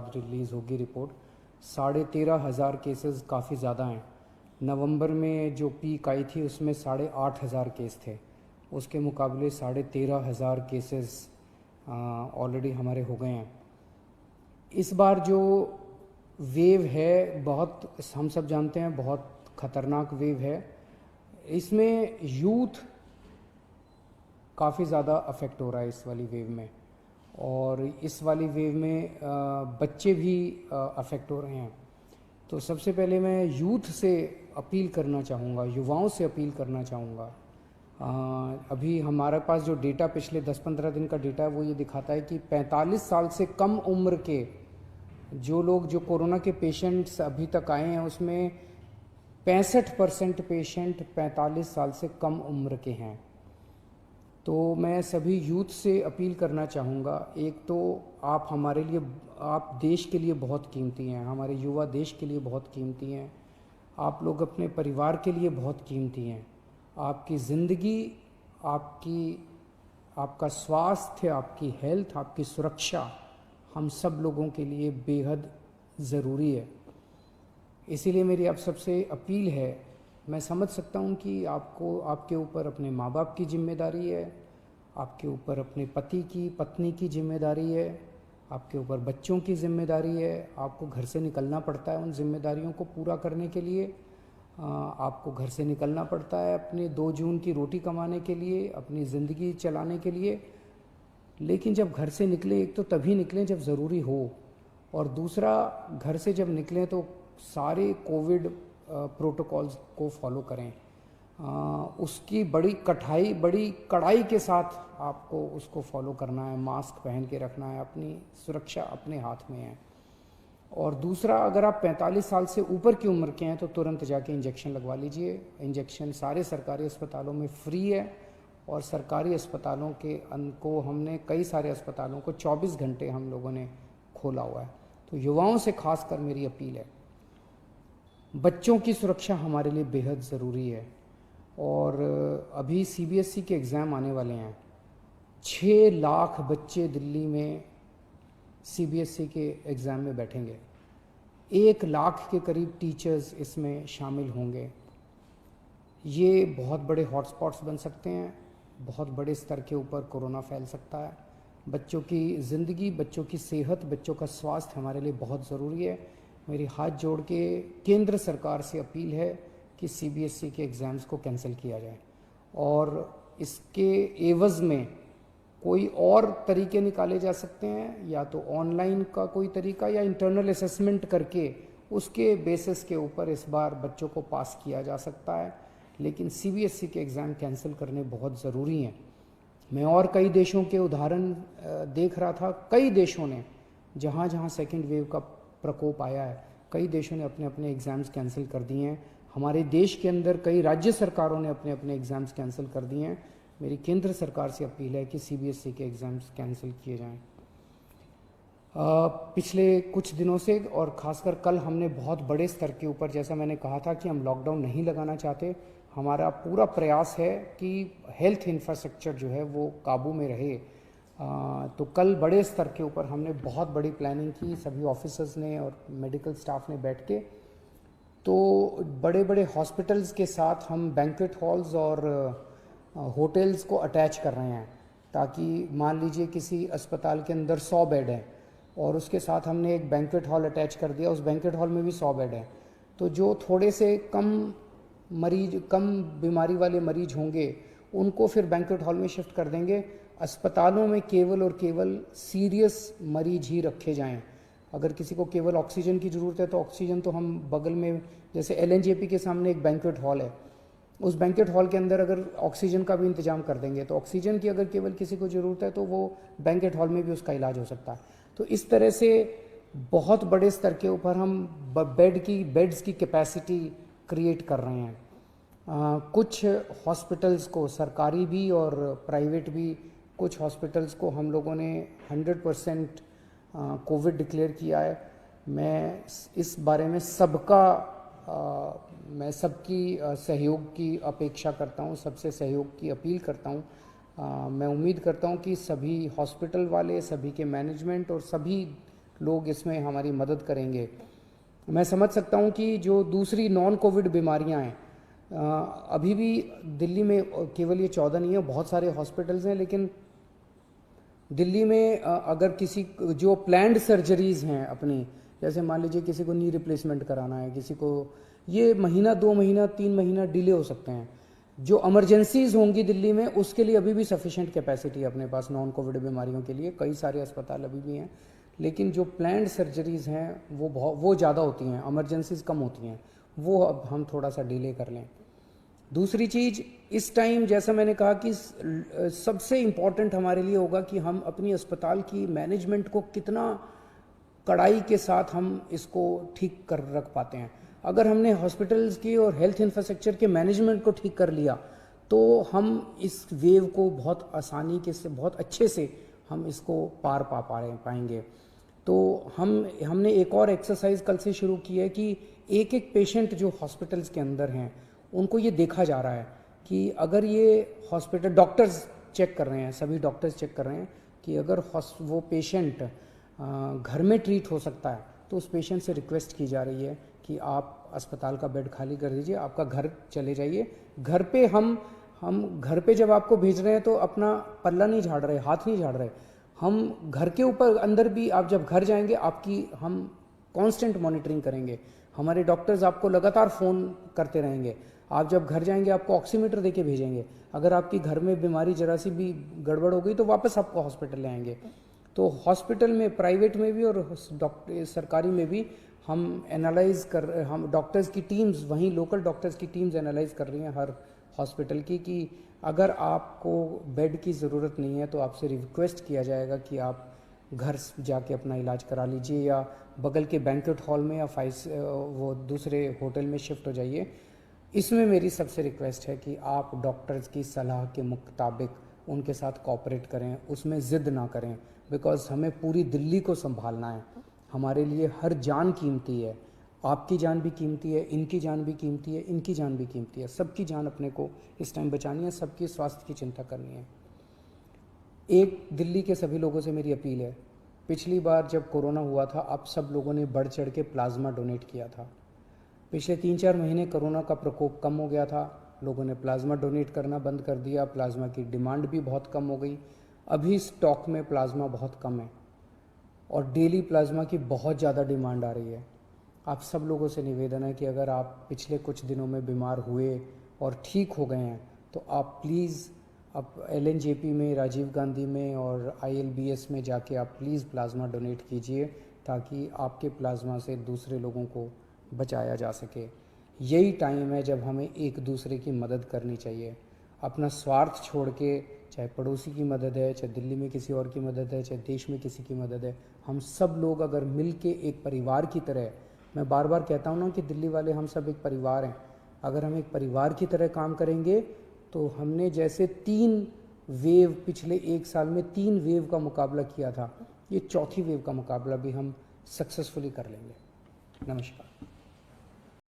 बाद रिलीज़ होगी report. 13,500 cases काफ़ी ज़्यादा हैं। नवंबर में जो पीक आई थी उसमें 8,500 केस थे, उसके मुकाबले 13,500 केसेस ऑलरेडी हमारे हो गए हैं। इस बार जो वेव है बहुत, हम सब जानते हैं, बहुत ख़तरनाक वेव है। इसमें यूथ काफ़ी ज़्यादा अफेक्ट हो रहा है इस वाली वेव में, और इस वाली वेव में बच्चे भी अफेक्ट हो रहे हैं। तो सबसे पहले मैं यूथ से अपील करना चाहूँगा, युवाओं से अपील करना चाहूँगा। अभी हमारे पास जो डेटा पिछले 10-15 दिन का डेटा है वो ये दिखाता है कि 45 साल से कम उम्र के जो लोग, जो कोरोना के पेशेंट्स अभी तक आए हैं, उसमें 65% पेशेंट 45 साल से कम उम्र के हैं। तो मैं सभी यूथ से अपील करना चाहूँगा, एक तो आप हमारे लिए, आप देश के लिए बहुत कीमती हैं, हमारे युवा देश के लिए बहुत कीमती हैं, आप लोग अपने परिवार के लिए बहुत कीमती हैं। आपकी ज़िंदगी, आपका स्वास्थ्य, आपकी हेल्थ, आपकी सुरक्षा हम सब लोगों के लिए बेहद ज़रूरी है। इसीलिए मेरी आप सबसे अपील है, मैं समझ सकता हूँ कि आपको, आपके ऊपर अपने माँ बाप की जिम्मेदारी है, आपके ऊपर अपने पति की, पत्नी की जिम्मेदारी है, आपके ऊपर बच्चों की जिम्मेदारी है, आपको घर से निकलना पड़ता है उन जिम्मेदारियों को पूरा करने के लिए। आपको घर से निकलना पड़ता है अपने 2 जून की रोटी कमाने के लिए, अपनी ज़िंदगी चलाने के लिए। लेकिन जब घर से निकलें, एक तो तभी निकलें जब ज़रूरी हो, और दूसरा घर से जब निकलें तो सारे कोविड प्रोटोकॉल्स को फॉलो करें। उसकी बड़ी कड़ाई के साथ आपको उसको फॉलो करना है, मास्क पहन के रखना है, अपनी सुरक्षा अपने हाथ में है। और दूसरा, अगर आप 45 साल से ऊपर की उम्र के हैं तो तुरंत जाके इंजेक्शन लगवा लीजिए। इंजेक्शन सारे सरकारी अस्पतालों में फ्री है, और सरकारी अस्पतालों को हमने, कई सारे अस्पतालों को 24 घंटे हम लोगों ने खोला हुआ है। तो युवाओं से खासकर मेरी अपील है, बच्चों की सुरक्षा हमारे लिए बेहद ज़रूरी है। और अभी सीबीएसई के एग्ज़ाम आने वाले हैं। 6 लाख बच्चे दिल्ली में सीबीएसई के एग्ज़ाम में बैठेंगे। 1 लाख के करीब टीचर्स इसमें शामिल होंगे। ये बहुत बड़े हॉटस्पॉट्स बन सकते हैं, बहुत बड़े स्तर के ऊपर कोरोना फैल सकता है। बच्चों की ज़िंदगी, बच्चों की सेहत, बच्चों का स्वास्थ्य हमारे लिए बहुत ज़रूरी है। मेरी हाथ जोड़ के केंद्र सरकार से अपील है कि सीबीएसई के एग्ज़ाम्स को कैंसिल किया जाए, और इसके एवज़ में कोई और तरीके निकाले जा सकते हैं, या तो ऑनलाइन का कोई तरीका, या इंटरनल असेसमेंट करके उसके बेसिस के ऊपर इस बार बच्चों को पास किया जा सकता है। लेकिन सीबीएसई के एग्ज़ाम कैंसिल करने बहुत ज़रूरी हैं। मैं और कई देशों के उदाहरण देख रहा था, कई देशों ने, जहाँ जहाँ सेकेंड वेव का प्रकोप आया है, कई देशों ने अपने अपने एग्ज़ाम्स कैंसिल कर दिए हैं। हमारे देश के अंदर कई राज्य सरकारों ने अपने अपने एग्ज़ाम्स कैंसिल कर दिए हैं। मेरी केंद्र सरकार से अपील है कि सीबीएसई के एग्ज़ाम्स कैंसिल किए जाएं। पिछले कुछ दिनों से, और ख़ासकर कल, हमने बहुत बड़े स्तर के ऊपर, जैसा मैंने कहा था कि हम लॉकडाउन नहीं लगाना चाहते, हमारा पूरा प्रयास है कि हेल्थ इंफ्रास्ट्रक्चर जो है वो काबू में रहे। तो कल बड़े स्तर के ऊपर हमने बहुत बड़ी प्लानिंग की, सभी ऑफिसर्स ने और मेडिकल स्टाफ ने बैठ के। तो बड़े बड़े हॉस्पिटल्स के साथ हम बैंक्वेट हॉल्स और होटल्स को अटैच कर रहे हैं, ताकि मान लीजिए किसी अस्पताल के अंदर 100 बेड हैं, और उसके साथ हमने एक बैंक्वेट हॉल अटैच कर दिया, उस बैंक्वेट हॉल में भी 100 बेड हैं। तो जो थोड़े से कम बीमारी वाले मरीज होंगे, उनको फिर बैंक्वेट हॉल में शिफ्ट कर देंगे। अस्पतालों में केवल और केवल सीरियस मरीज ही रखे जाएं। अगर किसी को केवल ऑक्सीजन की ज़रूरत है तो ऑक्सीजन तो हम बगल में, जैसे एलएनजेपी के सामने एक बैंक्वेट हॉल है, उस बैंक्वेट हॉल के अंदर अगर ऑक्सीजन का भी इंतजाम कर देंगे, तो ऑक्सीजन की अगर केवल किसी को ज़रूरत है तो वो बैंक्वेट हॉल में भी उसका इलाज हो सकता है। तो इस तरह से बहुत बड़े स्तर के ऊपर हम बेड्स की कैपेसिटी क्रिएट कर रहे हैं। कुछ हॉस्पिटल्स को, सरकारी भी और प्राइवेट भी, कुछ हॉस्पिटल्स को हम लोगों ने 100% कोविड डिक्लेयर किया है। मैं इस बारे में मैं सबकी सहयोग की अपेक्षा करता हूँ, सबसे सहयोग की अपील करता हूँ। मैं उम्मीद करता हूँ कि सभी हॉस्पिटल वाले, सभी के मैनेजमेंट और सभी लोग इसमें हमारी मदद करेंगे। मैं समझ सकता हूँ कि जो दूसरी नॉन कोविड बीमारियाँ हैं, अभी भी दिल्ली में केवल ये 14 नहीं है, बहुत सारे हॉस्पिटल्स हैं, लेकिन दिल्ली में अगर किसी जो प्लान्ड सर्जरीज़ हैं अपनी, जैसे मान लीजिए किसी को नी रिप्लेसमेंट कराना है, किसी को, ये महीना 2 महीना 3 महीना डिले हो सकते हैं। जो इमरजेंसीज होंगी दिल्ली में, उसके लिए अभी भी सफिशेंट कैपेसिटी है अपने पास नॉन कोविड बीमारियों के लिए, कई सारे अस्पताल अभी भी हैं। लेकिन जो प्लान्ड सर्जरीज़ हैं वो ज़्यादा होती हैं, इमरजेंसीज कम होती हैं, वो अब हम थोड़ा सा डिले कर लें। दूसरी चीज़, इस टाइम जैसा मैंने कहा कि सबसे इम्पॉर्टेंट हमारे लिए होगा कि हम अपनी अस्पताल की मैनेजमेंट को कितना कड़ाई के साथ हम इसको ठीक कर रख पाते हैं। अगर हमने हॉस्पिटल्स की और हेल्थ इंफ्रास्ट्रक्चर के मैनेजमेंट को ठीक कर लिया तो हम इस वेव को बहुत आसानी के से, बहुत अच्छे से हम इसको पार पाएंगे। तो हमने एक और एक्सरसाइज कल से शुरू की है कि एक एक पेशेंट जो हॉस्पिटल्स के अंदर हैं उनको ये देखा जा रहा है कि अगर ये हॉस्पिटल, डॉक्टर्स चेक कर रहे हैं, सभी डॉक्टर्स चेक कर रहे हैं कि अगर वो पेशेंट घर में ट्रीट हो सकता है तो उस पेशेंट से रिक्वेस्ट की जा रही है कि आप अस्पताल का बेड खाली कर दीजिए, आपका घर चले जाइए। घर पे हम घर पे जब आपको भेज रहे हैं तो अपना पल्ला नहीं झाड़ रहे, हाथ नहीं झाड़ रहे, हम घर के ऊपर अंदर भी आप जब घर जाएंगे आपकी हम कांस्टेंट मॉनिटरिंग करेंगे। हमारे डॉक्टर्स आपको लगातार फ़ोन करते रहेंगे। आप जब घर जाएंगे आपको ऑक्सीमीटर देके भेजेंगे। अगर आपकी घर में बीमारी जरा सी भी गड़बड़ हो गई तो वापस आपको हॉस्पिटल ले आएंगे। तो हॉस्पिटल में, प्राइवेट में भी और सरकारी में भी हम डॉक्टर्स की टीम्स, वहीं लोकल डॉक्टर्स की टीम्स एनालाइज कर रही हैं हर हॉस्पिटल की कि अगर आपको बेड की ज़रूरत नहीं है तो आपसे रिक्वेस्ट किया जाएगा कि आप घर जाके अपना इलाज करा लीजिए या बगल के बैंक्वेट हॉल में या वो दूसरे होटल में शिफ्ट हो जाइए। इसमें मेरी सबसे रिक्वेस्ट है कि आप डॉक्टर्स की सलाह के मुताबिक उनके साथ कोऑपरेट करें, उसमें ज़िद ना करें, बिकॉज़ हमें पूरी दिल्ली को संभालना है। हमारे लिए हर जान कीमती है, आपकी जान भी कीमती है, इनकी जान भी कीमती है, इनकी जान भी कीमती है, सबकी जान अपने को इस टाइम बचानी है, सबकी स्वास्थ्य की चिंता करनी है। एक दिल्ली के सभी लोगों से मेरी अपील है, पिछली बार जब कोरोना हुआ था आप सब लोगों ने बढ़ चढ़ के प्लाज्मा डोनेट किया था। पिछले 3-4 महीने कोरोना का प्रकोप कम हो गया था, लोगों ने प्लाज्मा डोनेट करना बंद कर दिया, प्लाज्मा की डिमांड भी बहुत कम हो गई। अभी स्टॉक में प्लाज्मा बहुत कम है और डेली प्लाज्मा की बहुत ज़्यादा डिमांड आ रही है। आप सब लोगों से निवेदन है कि अगर आप पिछले कुछ दिनों में बीमार हुए और ठीक हो गए हैं तो आप प्लीज़ आप LNJP में, राजीव गांधी में और ILBS में जाके आप प्लीज़ प्लाज्मा डोनेट कीजिए ताकि आपके प्लाज्मा से दूसरे लोगों को बचाया जा सके। यही टाइम है जब हमें एक दूसरे की मदद करनी चाहिए। अपना स्वार्थ छोड़ के, चाहे पड़ोसी की मदद है, चाहे दिल्ली में किसी और की मदद है, चाहे देश में किसी की मदद है, हम सब लोग अगर मिल के एक परिवार की तरह, मैं बार बार कहता हूँ ना कि दिल्ली वाले हम सब एक परिवार हैं, अगर हम एक परिवार की तरह काम करेंगे तो हमने जैसे 3 वेव, पिछले 1 साल में 3 वेव का मुकाबला किया था, ये चौथी वेव का मुकाबला भी हम सक्सेसफुली कर लेंगे। नमस्कार।